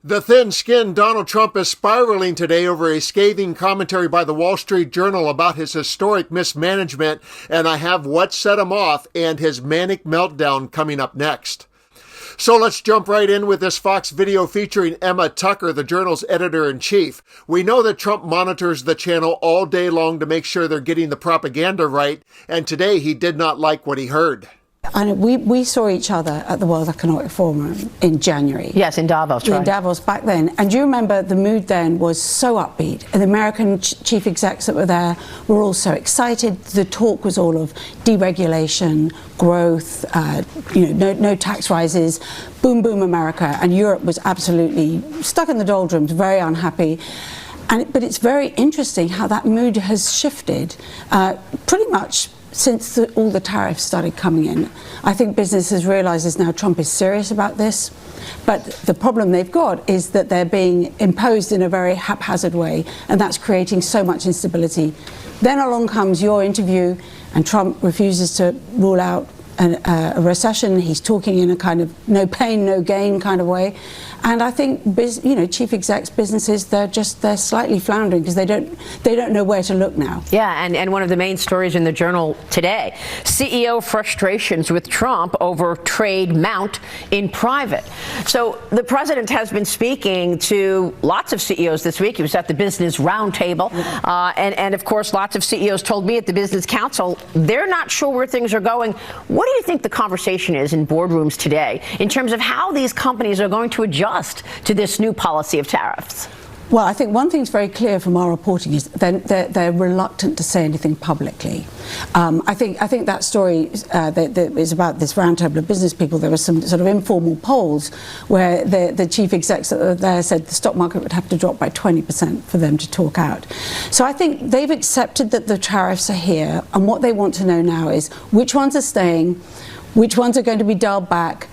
The thin-skinned Donald Trump is spiraling today over a scathing commentary by the Wall Street Journal about his historic mismanagement, and I have what set him off and his manic meltdown coming up next. So let's jump right in with this Fox video featuring Emma Tucker, the Journal's editor-in-chief. We know that Trump monitors the channel all day long to make sure they're getting the propaganda right, and today he did not like what he heard. And we saw each other at the World Economic Forum in January. Yes, in Davos, right. In Davos back then. And do you remember the mood then was so upbeat? And the American chief execs that were there were all so excited. The talk was all of deregulation, growth, no tax rises, boom, boom, America. And Europe was absolutely stuck in the doldrums, very unhappy. But it's very interesting how that mood has shifted pretty much since all the tariffs started coming in. I think businesses realises now Trump is serious about this, but the problem they've got is that they're being imposed in a very haphazard way, and that's creating so much instability. Then along comes your interview, and Trump refuses to rule out a recession. He's talking in a kind of no pain, no gain kind of way. And I think, chief execs, businesses, they're slightly floundering because they don't know where to look now. Yeah, and one of the main stories in the Journal today, CEO frustrations with Trump over trade mount in private. So the president has been speaking to lots of CEOs this week. He was at the Business Roundtable, and of course, lots of CEOs told me at the Business Council they're not sure where things are going. What do you think the conversation is in boardrooms today in terms of how these companies are going to adjust to this new policy of tariffs? Well, I think one thing's very clear from our reporting is they're reluctant to say anything publicly. I think that story that is about this roundtable of business people. There were some sort of informal polls where the chief execs that were there said the stock market would have to drop by 20% for them to talk out. So I think they've accepted that the tariffs are here, and what they want to know now is which ones are staying, which ones are going to be dialed back.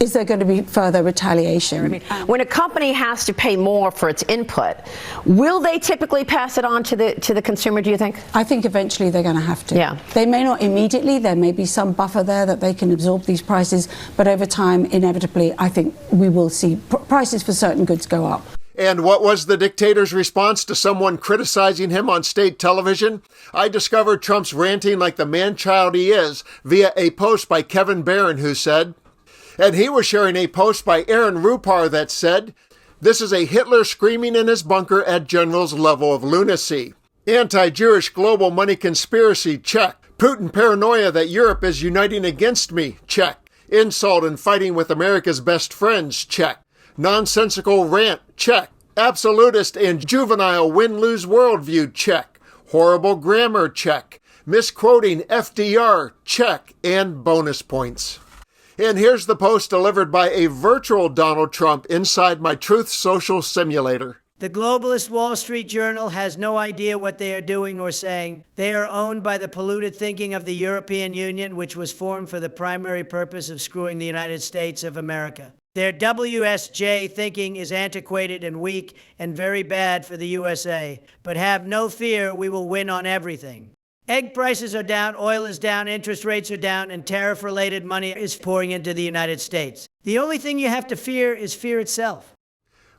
Is there going to be further retaliation? I mean, when a company has to pay more for its input, will they typically pass it on to the consumer, do you think? I think eventually they're going to have to. Yeah. They may not immediately. There may be some buffer there that they can absorb these prices. But over time, inevitably, I think we will see prices for certain goods go up. And what was the dictator's response to someone criticizing him on state television? I discovered Trump's ranting like the man-child he is via a post by Kevin Barron, who said, and he was sharing a post by Aaron Rupar that said, "This is a Hitler screaming in his bunker at general's level of lunacy. Anti-Jewish global money conspiracy, check. Putin paranoia that Europe is uniting against me, check. Insult and fighting with America's best friends, check. Nonsensical rant, check. Absolutist and juvenile win-lose worldview, check. Horrible grammar, check. Misquoting FDR, check. And bonus points." And here's the post delivered by a virtual Donald Trump inside my Truth Social simulator. The globalist Wall Street Journal has no idea what they are doing or saying. They are owned by the polluted thinking of the European Union, which was formed for the primary purpose of screwing the United States of America. Their WSJ thinking is antiquated and weak and very bad for the USA. But have no fear, we will win on everything. Egg prices are down, oil is down, interest rates are down, and tariff-related money is pouring into the United States. The only thing you have to fear is fear itself.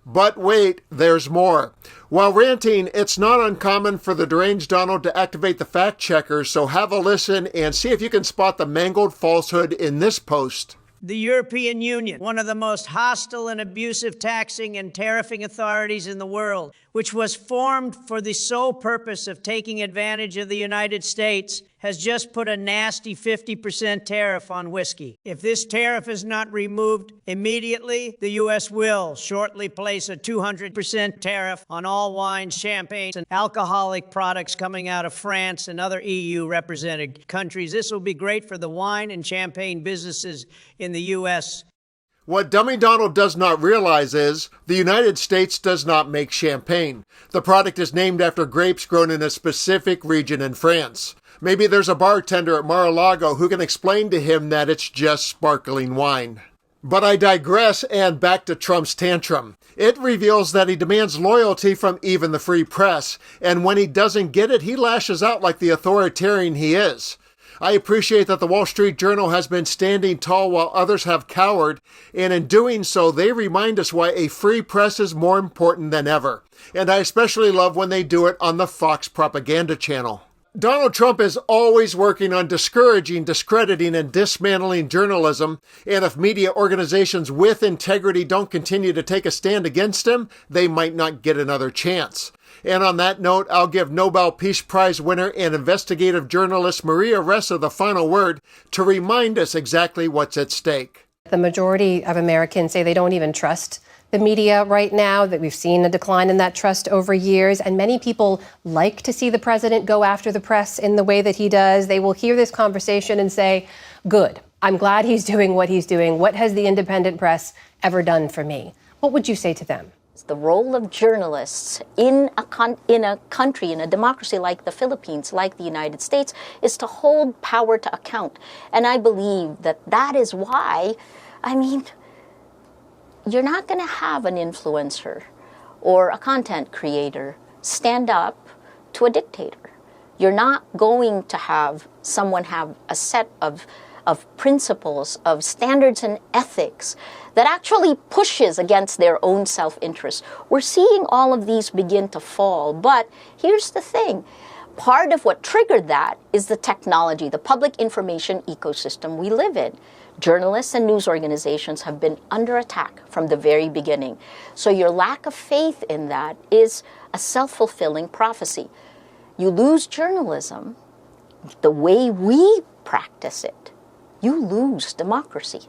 But wait, there's more. While ranting, it's not uncommon for the deranged Donald to activate the fact checker, so have a listen and see if you can spot the mangled falsehood in this post. The European Union, one of the most hostile and abusive taxing and tariffing authorities in the world, which was formed for the sole purpose of taking advantage of the United States, has just put a nasty 50% tariff on whiskey. If this tariff is not removed immediately, the U.S. will shortly place a 200% tariff on all wines, champagnes, and alcoholic products coming out of France and other EU-represented countries. This will be great for the wine and champagne businesses in the U.S. What Dummy Donald does not realize is the United States does not make champagne. The product is named after grapes grown in a specific region in France. Maybe there's a bartender at Mar-a-Lago who can explain to him that it's just sparkling wine. But I digress, and back to Trump's tantrum. It reveals that he demands loyalty from even the free press, and when he doesn't get it, he lashes out like the authoritarian he is. I appreciate that the Wall Street Journal has been standing tall while others have cowered, and in doing so, they remind us why a free press is more important than ever. And I especially love when they do it on the Fox propaganda channel. Donald Trump is always working on discouraging, discrediting, and dismantling journalism, and if media organizations with integrity don't continue to take a stand against him, they might not get another chance. And on that note, I'll give Nobel Peace Prize winner and investigative journalist Maria Ressa the final word to remind us exactly what's at stake. The majority of Americans say they don't even trust the media right now, that we've seen a decline in that trust over years. And many people like to see the president go after the press in the way that he does. They will hear this conversation and say, good, I'm glad he's doing what he's doing. What has the independent press ever done for me? What would you say to them? The role of journalists in a country, in a democracy like the Philippines, like the United States, is to hold power to account. And I believe that is why, you're not going to have an influencer or a content creator stand up to a dictator. You're not going to have someone have a set of principles, of standards and ethics that actually pushes against their own self-interest. We're seeing all of these begin to fall, but here's the thing. Part of what triggered that is the technology, the public information ecosystem we live in. Journalists and news organizations have been under attack from the very beginning. So your lack of faith in that is a self-fulfilling prophecy. You lose journalism the way we practice it. You lose democracy.